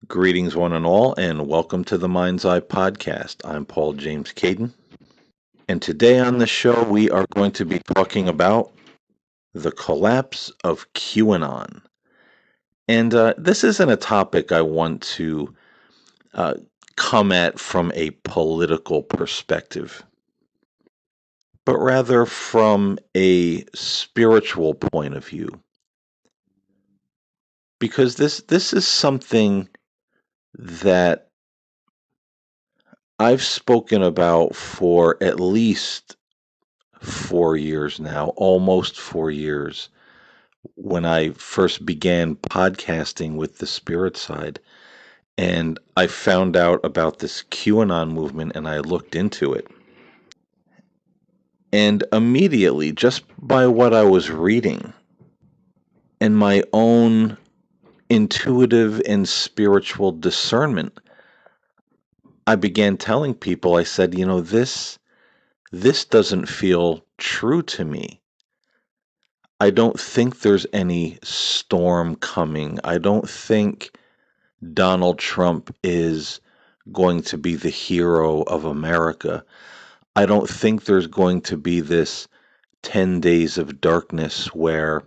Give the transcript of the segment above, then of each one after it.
Greetings, one and all, and welcome to the Mind's Eye Podcast. I'm Paul James Caiden, and today on the show we are going to be talking about the collapse of QAnon. And this isn't a topic I want to uh, come at from a political perspective, but rather from a spiritual point of view. Because this is something that I've spoken about for at least 4 years now, almost 4 years, when I first began podcasting with the spirit side. And I found out about this QAnon movement and I looked into it. And immediately, just by what I was reading and my own intuitive and spiritual discernment, I began telling people, I said, this doesn't feel true to me. I don't think there's any storm coming. I don't think Donald Trump is going to be the hero of America. I don't think there's going to be this 10 days of darkness where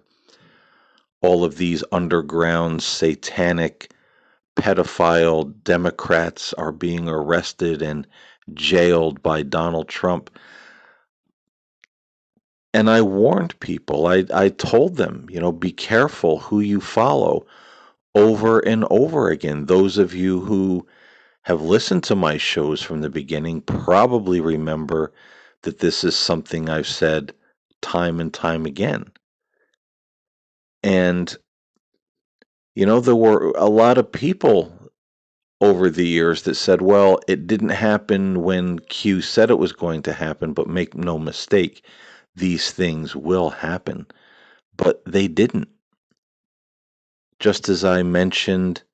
all of these underground satanic pedophile Democrats are being arrested and jailed by Donald Trump. And I warned people, I told them, be careful who you follow over and over again. Those of you who have listened to my shows from the beginning probably remember that this is something I've said time and time again. And, there were a lot of people over the years that said, well, it didn't happen when Q said it was going to happen, but make no mistake, these things will happen. But they didn't. Just as I mentioned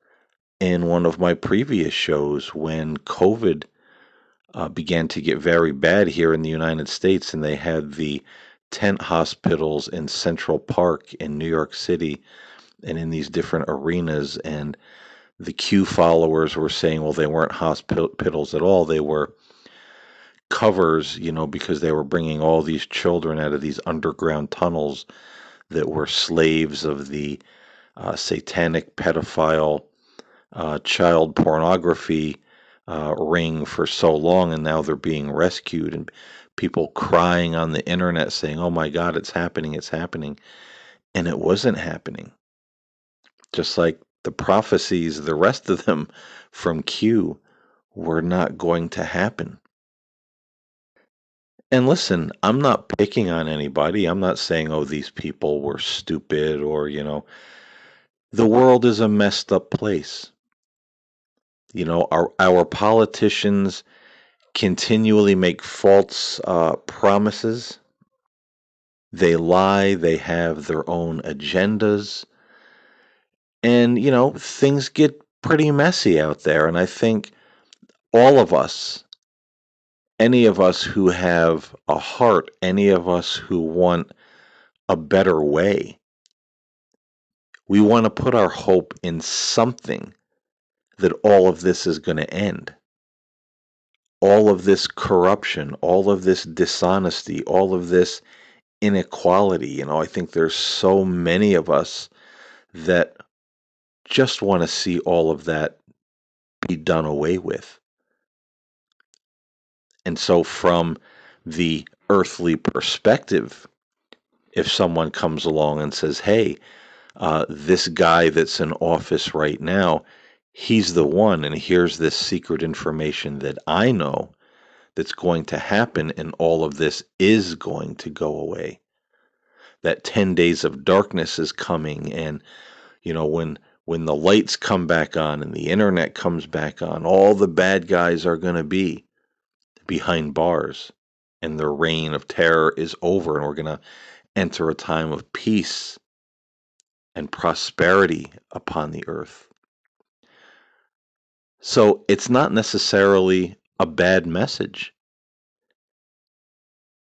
in one of my previous shows, when COVID began to get very bad here in the United States, and they had the tent hospitals in Central Park in New York City and in these different arenas, and the Q followers were saying, well, they weren't hospitals at all. They were covers, because they were bringing all these children out of these underground tunnels that were slaves of the satanic pedophile child pornography ring for so long, and now they're being rescued, and people crying on the internet saying, oh my God, it's happening, it's happening. And it wasn't happening. Just like the prophecies, the rest of them from Q were not going to happen. And listen, I'm not picking on anybody. I'm not saying, oh, these people were stupid or, the world is a messed up place. Our politicians continually make false promises. They lie, they have their own agendas, and, things get pretty messy out there. And I think all of us, any of us who have a heart, any of us who want a better way, we want to put our hope in something that all of this is going to end. All of this corruption, all of this dishonesty, all of this inequality. I think there's so many of us that just want to see all of that be done away with. And so, from the earthly perspective, if someone comes along and says, hey, this guy that's in office right now, he's the one, and here's this secret information that I know that's going to happen, and all of this is going to go away. That 10 days of darkness is coming, and when the lights come back on and the internet comes back on, all the bad guys are going to be behind bars, and the reign of terror is over, and we're going to enter a time of peace and prosperity upon the earth. So it's not necessarily a bad message.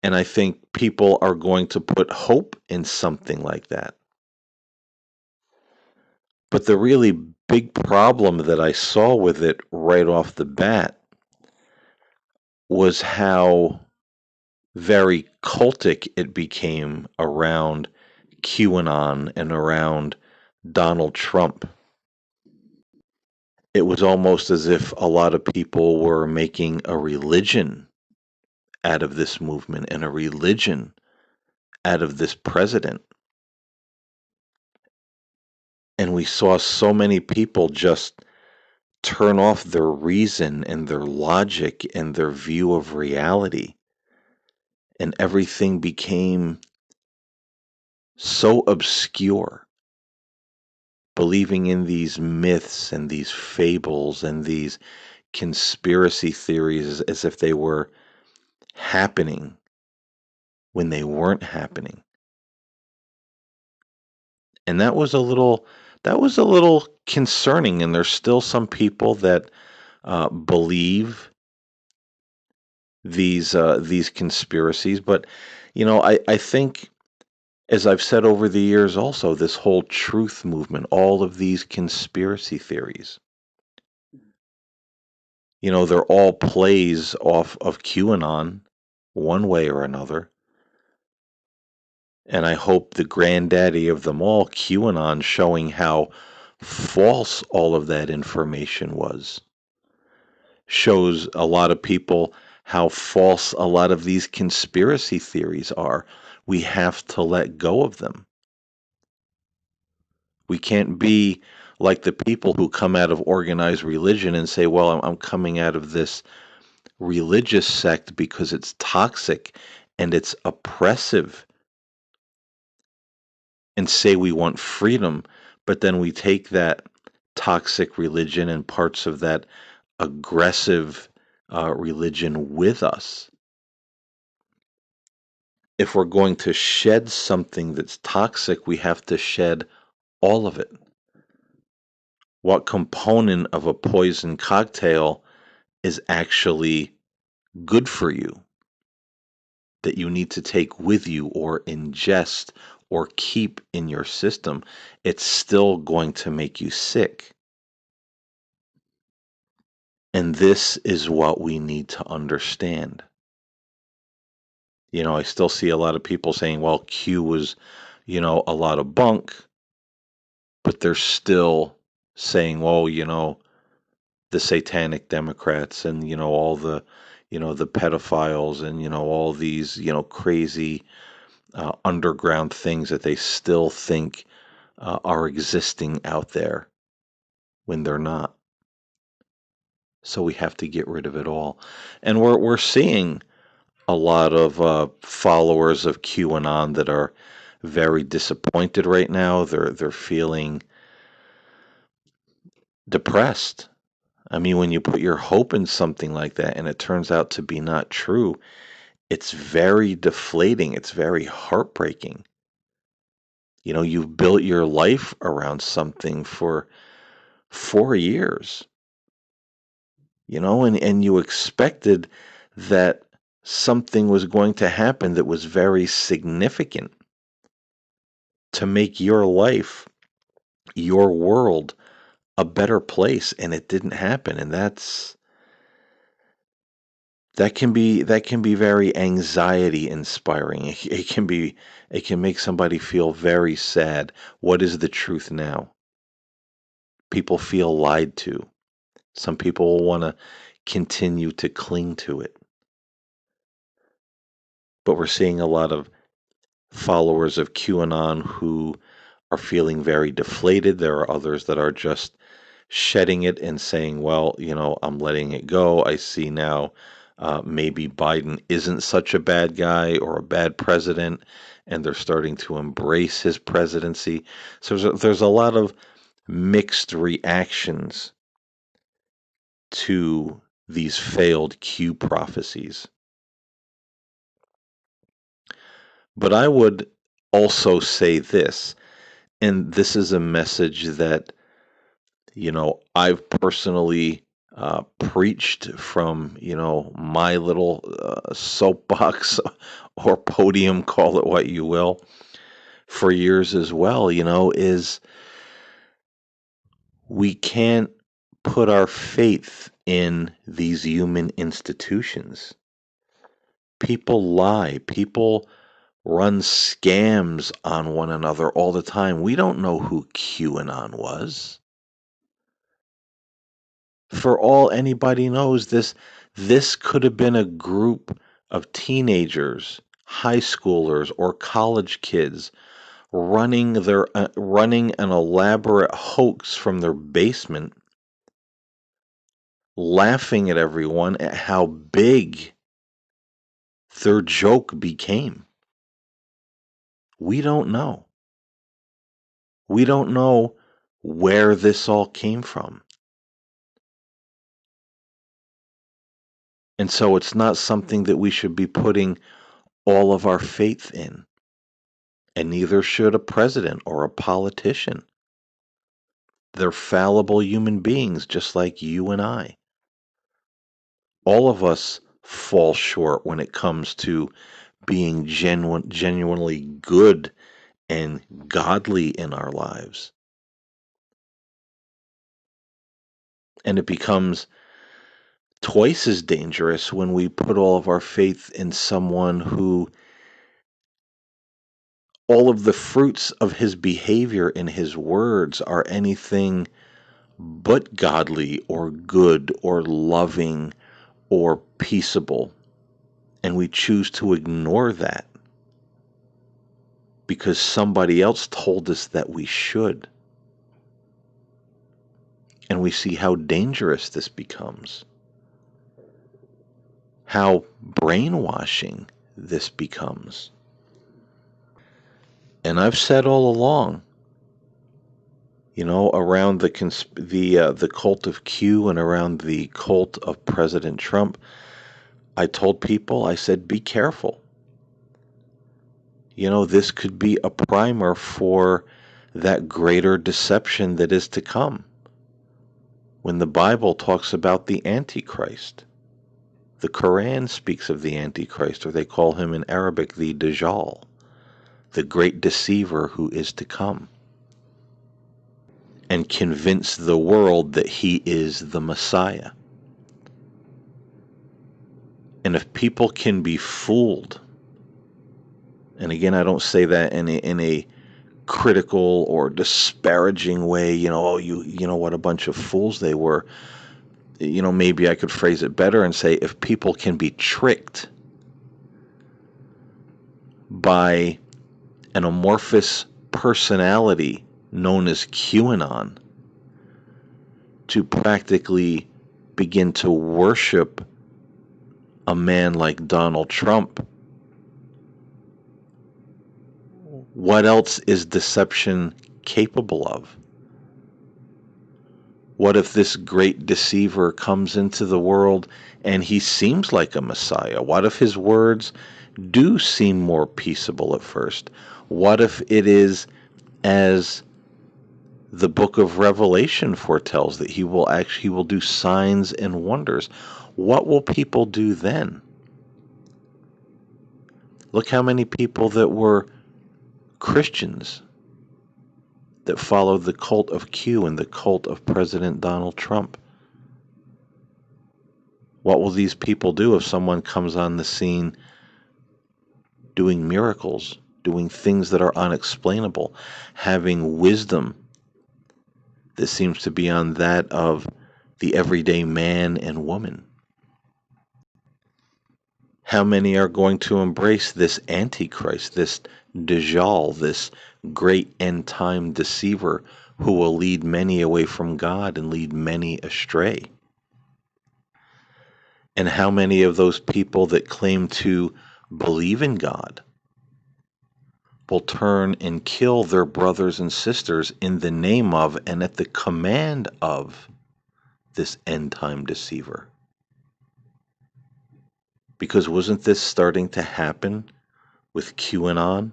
And I think people are going to put hope in something like that. But the really big problem that I saw with it right off the bat was how very cultic it became around QAnon and around Donald Trump. It was almost as if a lot of people were making a religion out of this movement and a religion out of this president. And we saw so many people just turn off their reason and their logic and their view of reality. And everything became so obscure, believing in these myths and these fables and these conspiracy theories as if they were happening when they weren't happening. And that was a little concerning, and there's still some people that believe these conspiracies. But I think, as I've said over the years, also this whole truth movement, all of these conspiracy theories, they're all plays off of QAnon, one way or another. And I hope the granddaddy of them all, QAnon, showing how false all of that information was, shows a lot of people how false a lot of these conspiracy theories are. We have to let go of them. We can't be like the people who come out of organized religion and say, well, I'm coming out of this religious sect because it's toxic and it's oppressive, and say we want freedom, but then we take that toxic religion and parts of that aggressive religion with us. If we're going to shed something that's toxic, we have to shed all of it. What component of a poison cocktail is actually good for you that you need to take with you or ingest or keep in your system? It's still going to make you sick. And this is what we need to understand. I still see a lot of people saying, well, Q was, a lot of bunk, but they're still saying, well, the satanic Democrats and, all the pedophiles and, all these, crazy underground things that they still think are existing out there when they're not. So we have to get rid of it all. And we're seeing a lot of followers of QAnon that are very disappointed right now. They're feeling depressed. I mean, when you put your hope in something like that and it turns out to be not true, it's very deflating. It's very heartbreaking. You've built your life around something for 4 years, and you expected that something was going to happen that was very significant to make your life, your world, a better place, and it didn't happen. And that can be very anxiety inspiring. It can make somebody feel very sad. What is the truth now? People feel lied to. Some people will want to continue to cling to it. But we're seeing a lot of followers of QAnon who are feeling very deflated. There are others that are just shedding it and saying, well, I'm letting it go. I see now maybe Biden isn't such a bad guy or a bad president, and they're starting to embrace his presidency. So there's a lot of mixed reactions to these failed Q prophecies. But I would also say this, and this is a message that, I've personally preached from, my little soapbox or podium, call it what you will, for years as well, is We can't put our faith in these human institutions. People lie. People run scams on one another all the time. We don't know who QAnon was. For all anybody knows, this could have been a group of teenagers, high schoolers, or college kids running an elaborate hoax from their basement, laughing at everyone at how big their joke became. We don't know. We don't know where this all came from. And so it's not something that we should be putting all of our faith in. And neither should a president or a politician. They're fallible human beings just like you and I. All of us fall short when it comes to being genuinely good and godly in our lives. And it becomes twice as dangerous when we put all of our faith in someone who all of the fruits of his behavior and his words are anything but godly or good or loving or peaceable. And we choose to ignore that because somebody else told us that we should. And we see how dangerous this becomes, how brainwashing this becomes. And I've said all along, around the cult of Q and around the cult of President Trump, I told people, I said, be careful. This could be a primer for that greater deception that is to come. When the Bible talks about the Antichrist, the Quran speaks of the Antichrist, or they call him in Arabic the Dajjal, the great deceiver who is to come and convince the world that he is the Messiah. And if people can be fooled, and again, I don't say that in a critical or disparaging way, you know what a bunch of fools they were. Maybe I could phrase it better and say if people can be tricked by an amorphous personality known as QAnon to practically begin to worship a man like Donald Trump, what else is deception capable of? What if this great deceiver comes into the world and he seems like a Messiah? What if his words do seem more peaceable at first? What if it is as the book of Revelation foretells, that he will do signs and wonders? What will people do then? Look how many people that were Christians that followed the cult of Q and the cult of President Donald Trump. What will these people do if someone comes on the scene doing miracles, doing things that are unexplainable, having wisdom that seems to be on that of the everyday man and woman? How many are going to embrace this Antichrist, this Dajjal, this great end time deceiver who will lead many away from God and lead many astray? And how many of those people that claim to believe in God will turn and kill their brothers and sisters in the name of and at the command of this end time deceiver? Because wasn't this starting to happen with QAnon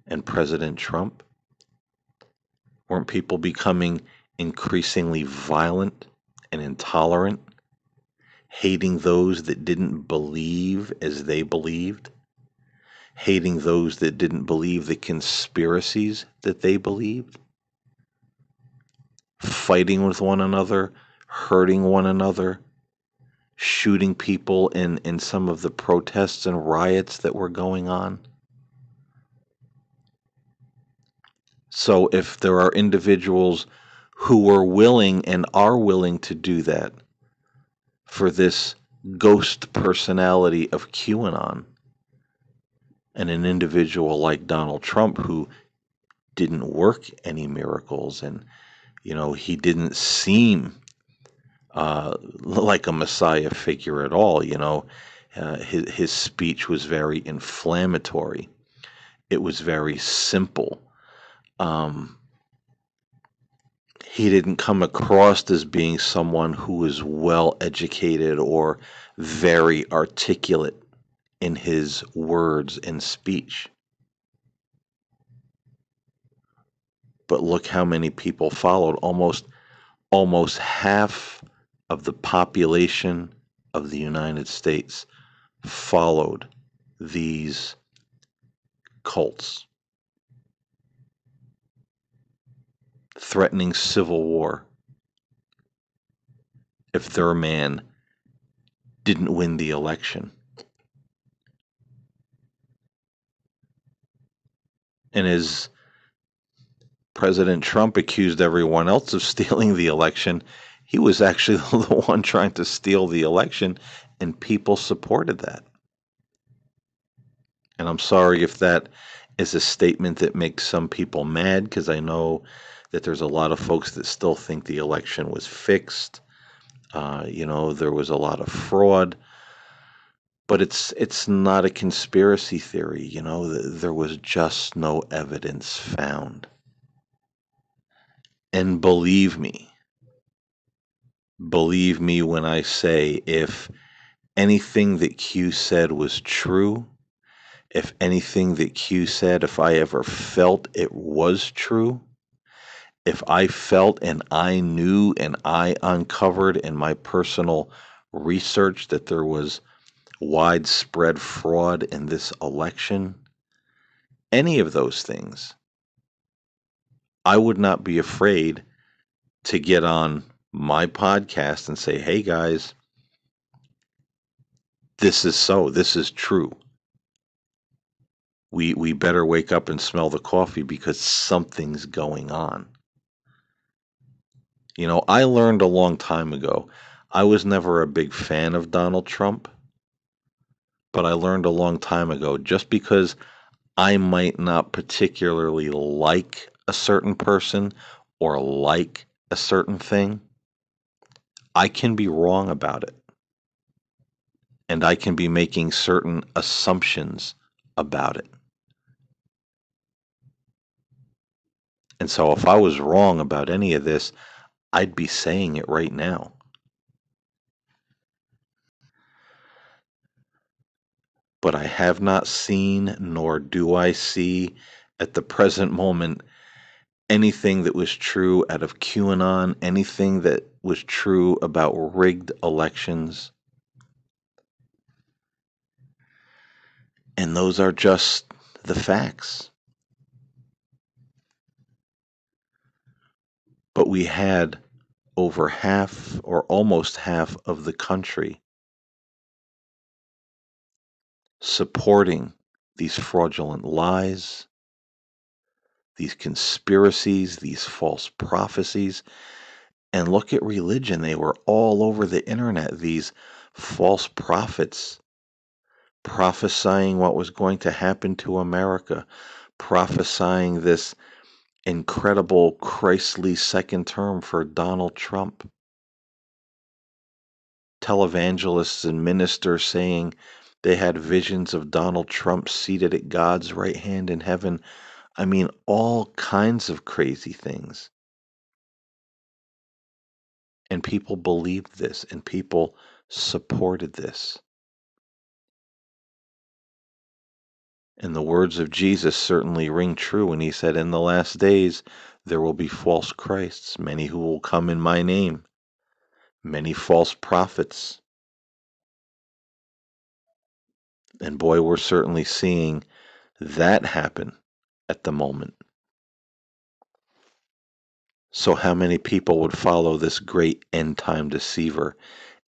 and President Trump? Weren't people becoming increasingly violent and intolerant, hating those that didn't believe as they believed, hating those that didn't believe the conspiracies that they believed, fighting with one another, hurting one another, shooting people in some of the protests and riots that were going on. So if there are individuals who are willing and are willing to do that for this ghost personality of QAnon, and an individual like Donald Trump who didn't work any miracles, and he didn't seem like a messiah figure at all. His speech was very inflammatory. It was very simple. He didn't come across as being someone who was well educated or very articulate in his words and speech. But look how many people followed. Almost half of the population of the United States followed these cults, threatening civil war if their man didn't win the election. And as President Trump accused everyone else of stealing the election, he was actually the one trying to steal the election, and people supported that. And I'm sorry if that is a statement that makes some people mad, because I know that there's a lot of folks that still think the election was fixed. There was a lot of fraud. But it's not a conspiracy theory. There was just no evidence found. And believe me when I say, if anything that Q said was true, if anything that Q said, if I ever felt it was true, if I felt and I knew and I uncovered in my personal research that there was widespread fraud in this election, any of those things, I would not be afraid to get on my podcast and say, hey guys, this is true. We better wake up and smell the coffee because something's going on. I learned a long time ago. I was never a big fan of Donald Trump, but I learned a long time ago, just because I might not particularly like a certain person or like a certain thing, I can be wrong about it. And I can be making certain assumptions about it. And so if I was wrong about any of this, I'd be saying it right now. But I have not seen, nor do I see at the present moment, anything that was true out of QAnon, anything that was true about rigged elections. And those are just the facts. But we had over half or almost half of the country supporting these fraudulent lies, these conspiracies, these false prophecies. And look at religion. They were all over the internet, these false prophets prophesying what was going to happen to America, prophesying this incredible Christly second term for Donald Trump. Televangelists and ministers saying they had visions of Donald Trump seated at God's right hand in heaven. I mean, all kinds of crazy things. And people believed this, and people supported this. And the words of Jesus certainly ring true when he said, in the last days there will be false Christs, many who will come in my name, many false prophets. And boy, we're certainly seeing that happen at the moment. So, how many people would follow this great end time deceiver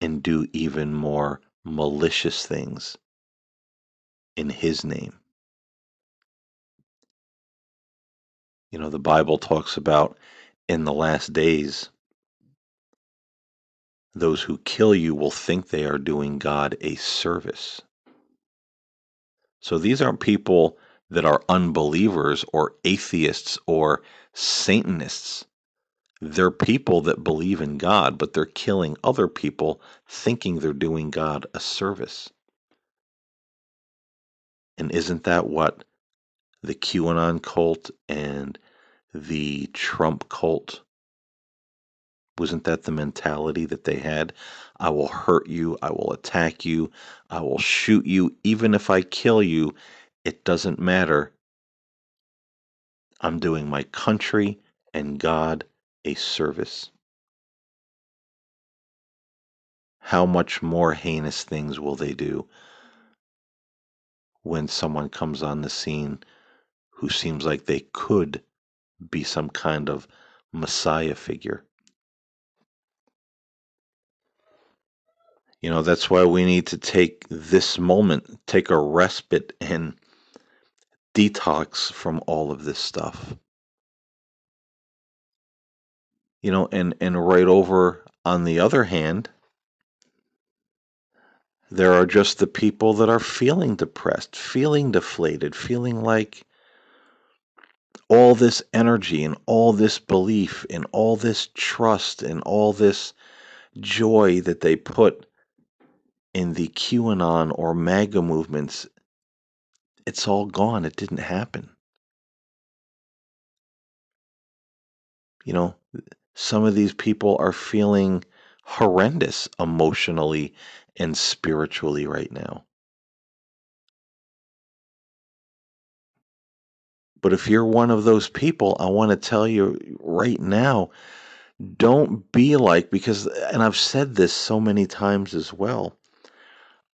and do even more malicious things in his name? You know, the Bible talks about in the last days, those who kill you will think they are doing God a service. So these aren't people that are unbelievers or atheists or Satanists. They're people that believe in God, but they're killing other people thinking they're doing God a service. And isn't that what the QAnon cult and the Trump cult, wasn't that the mentality that they had? I will hurt you, I will attack you, I will shoot you, even if I kill you, it doesn't matter. I'm doing my country and God a service. How much more heinous things will they do when someone comes on the scene who seems like they could be some kind of messiah figure? You know, that's why we need to take this moment, take a respite and detox from all of this stuff. You know, and right over on the other hand, there are just the people that are feeling depressed, feeling deflated, feeling like all this energy and all this belief and all this trust and all this joy that they put in the QAnon or MAGA movements, it's all gone. It didn't happen. You know, some of these people are feeling horrendous emotionally and spiritually right now. But if you're one of those people, I want to tell you right now, don't be like, because, and I've said this so many times as well,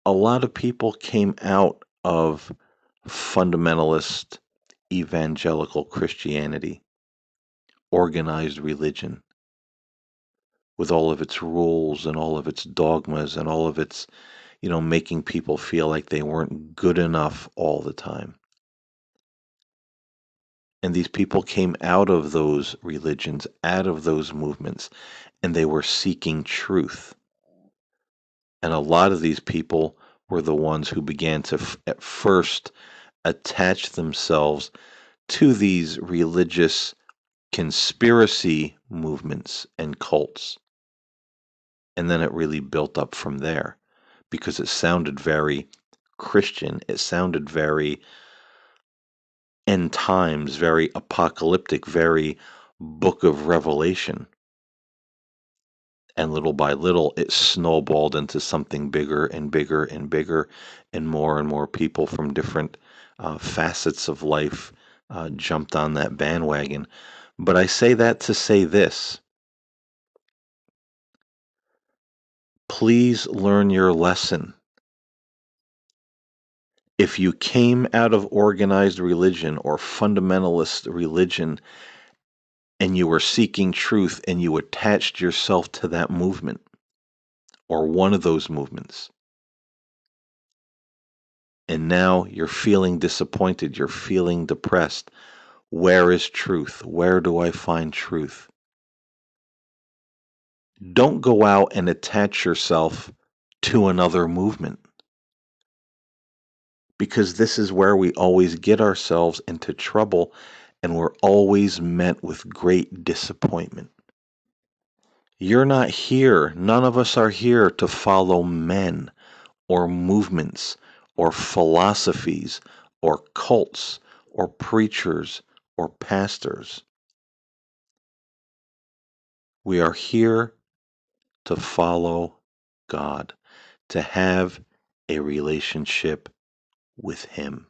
a lot of people came out of fundamentalist evangelical Christianity, organized religion, with all of its rules and all of its dogmas and all of its, making people feel like they weren't good enough all the time. And these people came out of those religions, out of those movements, and they were seeking truth. And a lot of these people were the ones who began to, at first, attach themselves to these religious conspiracy movements and cults. And then it really built up from there because it sounded very Christian. It sounded very end times, very apocalyptic, very book of Revelation. And little by little, it snowballed into something bigger and bigger and bigger, and more people from different facets of life jumped on that bandwagon. But I say that to say this: please learn your lesson. If you came out of organized religion or fundamentalist religion and you were seeking truth and you attached yourself to that movement or one of those movements, and now you're feeling disappointed, you're feeling depressed, where is truth? Where do I find truth? Don't go out and attach yourself to another movement, because this is where we always get ourselves into trouble and we're always met with great disappointment. You're not here, none of us are here to follow men or movements or philosophies or cults or preachers or pastors. We are here to follow God, to have a relationship with Him.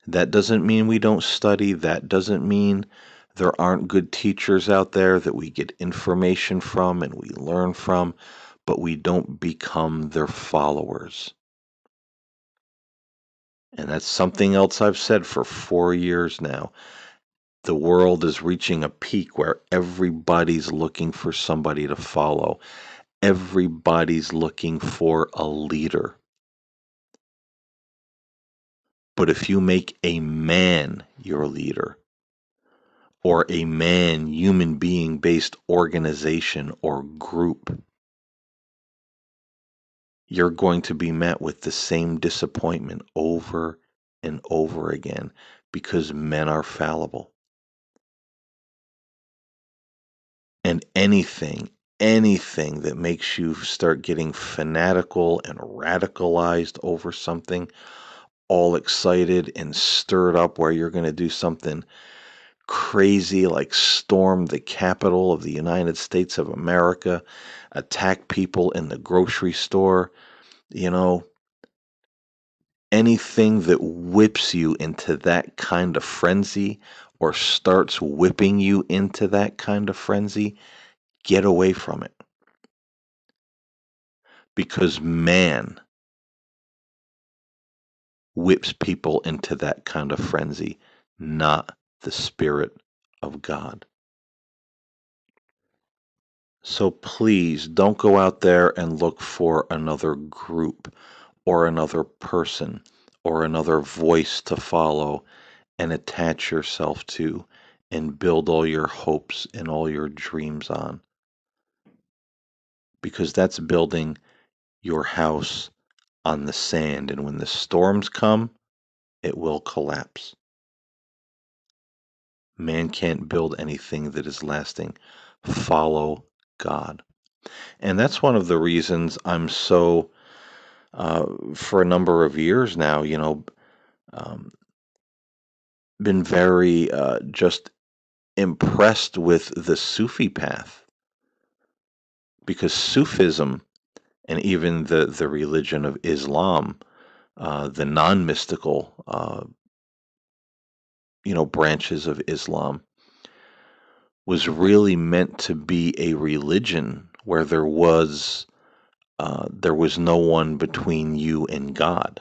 That doesn't mean we don't study. That doesn't mean there aren't good teachers out there that we get information from and we learn from, but we don't become their followers. And that's something else I've said for 4 years now. The world is reaching a peak where everybody's looking for somebody to follow. Everybody's looking for a leader. But if you make a man your leader, or a man human being based organization or group, you're going to be met with the same disappointment over and over again because men are fallible. And anything that makes you start getting fanatical and radicalized over something, all excited and stirred up where you're going to do something crazy like storm the Capitol of the United States of America, attack people in the grocery store, you know, anything that whips you into that kind of frenzy or starts whipping you into that kind of frenzy, get away from it. Because man whips people into that kind of frenzy, not the Spirit of God. So please don't go out there and look for another group or another person or another voice to follow and attach yourself to and build all your hopes and all your dreams on. Because that's building your house on the sand. And when the storms come, it will collapse. Man can't build anything that is lasting. Follow God. And that's one of the reasons I'm so, for a number of years now, um, been very just impressed with the Sufi path. Because Sufism and even the religion of Islam, the non-mystical, branches of Islam, was really meant to be a religion where there was no one between you and God.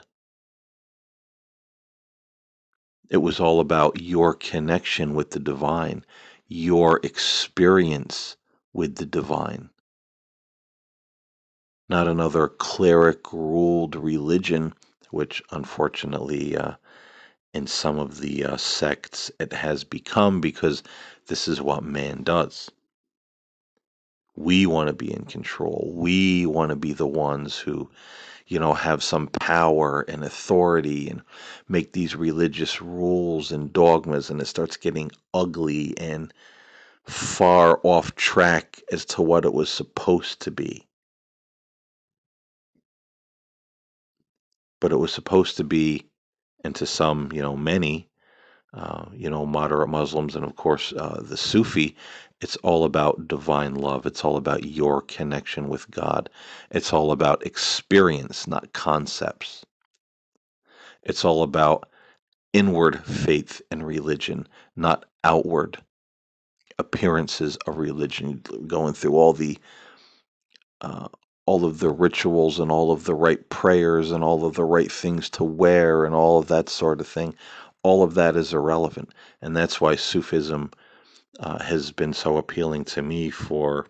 It was all about your connection with the divine, your experience with the divine. Not another cleric ruled religion, which unfortunately in some of the sects it has become because this is what man does. We want to be in control. We want to be the ones who, have some power and authority and make these religious rules and dogmas, and it starts getting ugly and far off track as to what it was supposed to be. But it was supposed to be, and to some, many, moderate Muslims, and of course the Sufi, it's all about divine love. It's all about your connection with God. It's all about experience, not concepts. It's all about inward faith and religion, not outward appearances of religion, going through uh, all of the rituals and all of the right prayers and all of the right things to wear and all of that sort of thing. All of that is irrelevant. And that's why Sufism has been so appealing to me for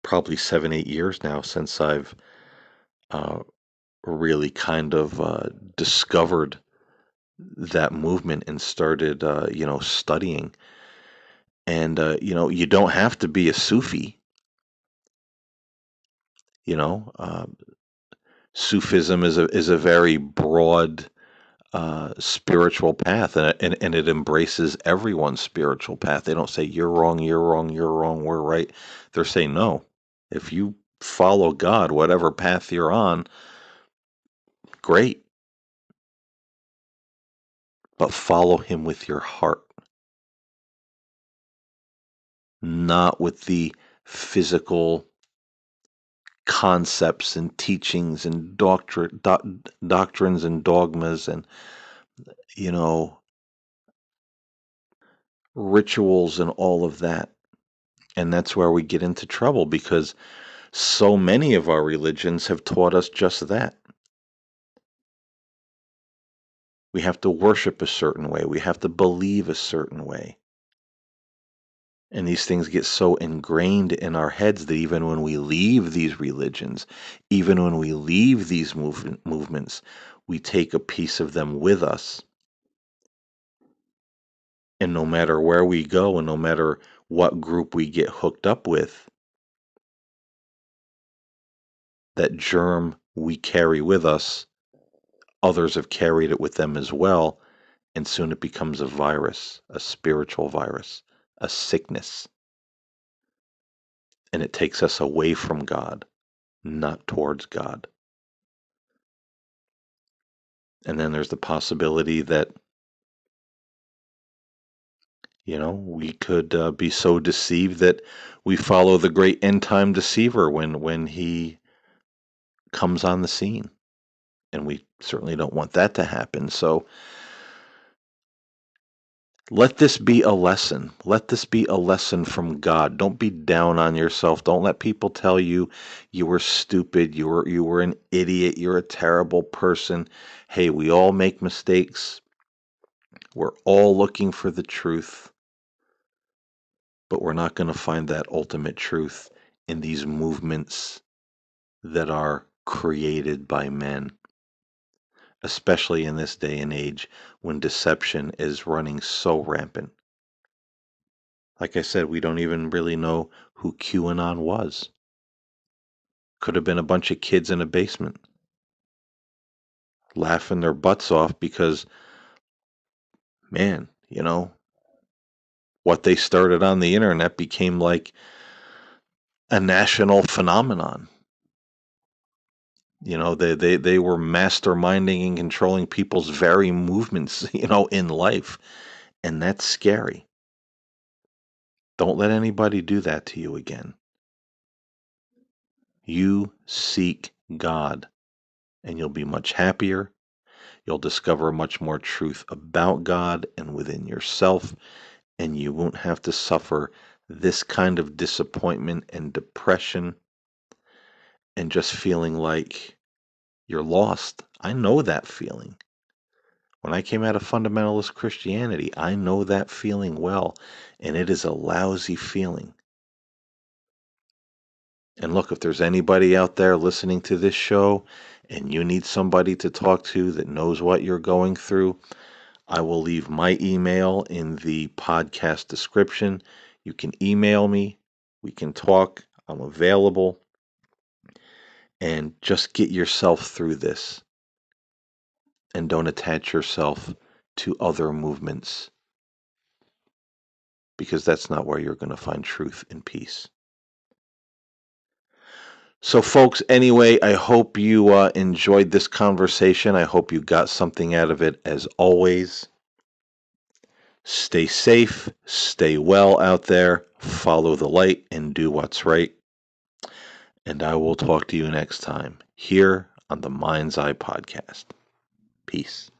probably 7, 8 years now since I've uh, really kind of discovered that movement and started, studying. And, you don't have to be a Sufi, you know. Sufism is a very broad spiritual path, and it embraces everyone's spiritual path. They don't say you're wrong, you're wrong, you're wrong, we're right. They're saying no. If you follow God, whatever path you're on, great, but follow Him with your heart, not with the physical concepts and teachings and doctrines and dogmas and you know rituals and all of that. And that's where we get into trouble because so many of our religions have taught us just that. We have to worship a certain way. We have to believe a certain way. And these things get so ingrained in our heads that even when we leave these religions, even when we leave these movements, we take a piece of them with us. And no matter where we go and no matter what group we get hooked up with, that germ we carry with us, others have carried it with them as well. And soon it becomes a virus, a spiritual virus, a sickness. And it takes us away from God, not towards God. And then there's the possibility that, we could be so deceived that we follow the great end time deceiver when he comes on the scene. And we certainly don't want that to happen. So let this be a lesson. Let this be a lesson from God. Don't be down on yourself. Don't let people tell you you were stupid, you were an idiot, you're a terrible person. Hey, we all make mistakes. We're all looking for the truth, but we're not going to find that ultimate truth in these movements that are created by men, especially in this day and age when deception is running so rampant. Like I said, we don't even really know who QAnon was. Could have been a bunch of kids in a basement laughing their butts off because, man, what they started on the internet became like a national phenomenon. They were masterminding and controlling people's very movements, in life. And that's scary. Don't let anybody do that to you again. You seek God, and you'll be much happier. You'll discover much more truth about God and within yourself, and you won't have to suffer this kind of disappointment and depression and just feeling like you're lost. I know that feeling. When I came out of fundamentalist Christianity, I know that feeling well, and it is a lousy feeling. And look, if there's anybody out there listening to this show and you need somebody to talk to that knows what you're going through, I will leave my email in the podcast description. You can email me. We can talk. I'm available. And just get yourself through this. And don't attach yourself to other movements, because that's not where you're going to find truth and peace. So, folks, anyway, I hope you enjoyed this conversation. I hope you got something out of it. As always, stay safe, stay well out there, follow the light, and do what's right. And I will talk to you next time here on the Mind's Eye Podcast. Peace.